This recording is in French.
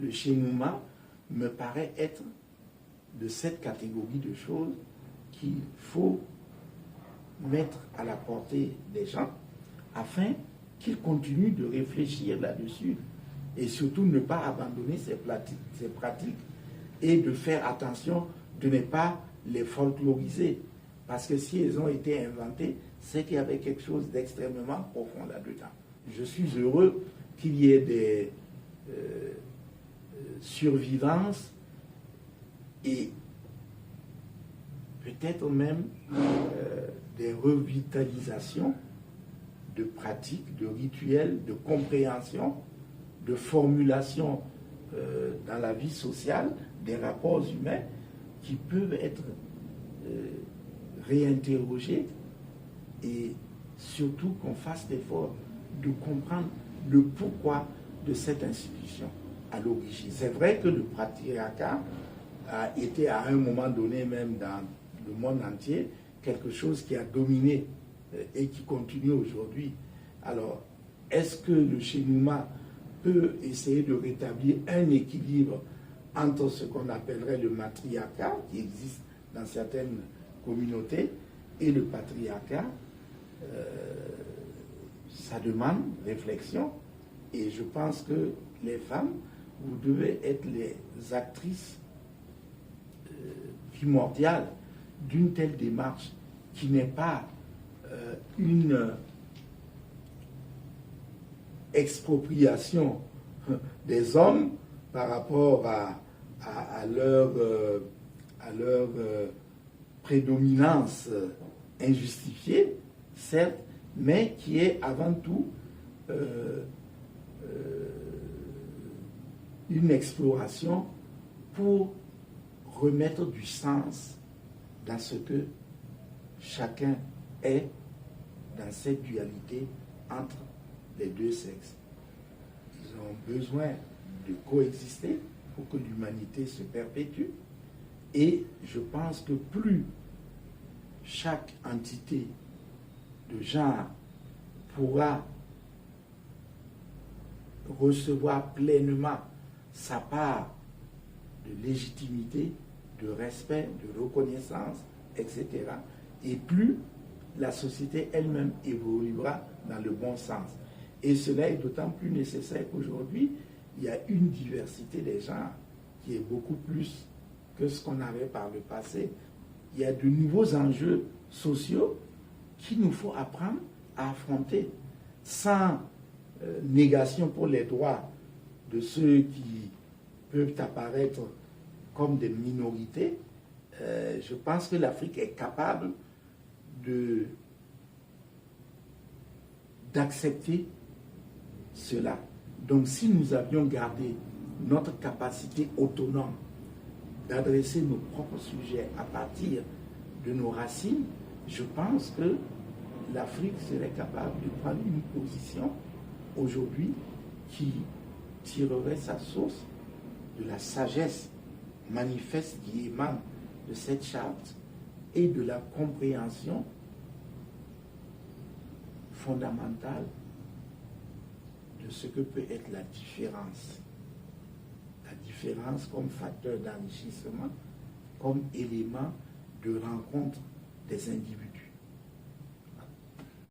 le chénouma me paraît être de cette catégorie de choses qu'il faut mettre à la portée des gens afin qu'ils continuent de réfléchir là-dessus et surtout ne pas abandonner ces pratiques et de faire attention de ne pas les folkloriser. Parce que si elles ont été inventées, c'est qu'il y avait quelque chose d'extrêmement profond là-dedans. Je suis heureux qu'il y ait des survivances et peut-être même des revitalisations de pratiques, de rituels, de compréhension, de formulation dans la vie sociale des rapports humains qui peuvent être réinterrogés et surtout qu'on fasse l'effort de comprendre le pourquoi de cette institution à l'origine. C'est vrai que le patriarcat a été à un moment donné, même dans le monde entier, quelque chose qui a dominé et qui continue aujourd'hui. Alors, est-ce que le chénouma peut essayer de rétablir un équilibre entre ce qu'on appellerait le matriarcat, qui existe dans certaines communautés, et le patriarcat? Ça demande réflexion, et je pense que les femmes, vous devez être les actrices primordiales d'une telle démarche qui n'est pas une expropriation des hommes par rapport à leur prédominance injustifiée, certes, mais qui est avant tout une exploration pour remettre du sens dans ce que chacun est dans cette dualité entre les deux sexes. Ils ont besoin de coexister pour que l'humanité se perpétue. Et je pense que plus chaque entité de genre pourra recevoir pleinement sa part de légitimité, de respect, de reconnaissance, etc. Et plus la société elle-même évoluera dans le bon sens. Et cela est d'autant plus nécessaire qu'aujourd'hui, il y a une diversité des genres qui est beaucoup plus que ce qu'on avait par le passé. Il y a de nouveaux enjeux sociaux qu'il nous faut apprendre à affronter sans négation pour les droits de ceux qui peuvent apparaître comme des minorités. Je pense que l'Afrique est capable d'accepter cela. Donc si nous avions gardé notre capacité autonome d'adresser nos propres sujets à partir de nos racines, je pense que l'Afrique serait capable de prendre une position aujourd'hui qui tirerait sa source de la sagesse manifeste qui émane de cette charte et de la compréhension fondamentale de ce que peut être la différence. La différence comme facteur d'enrichissement, comme élément de rencontre des individus.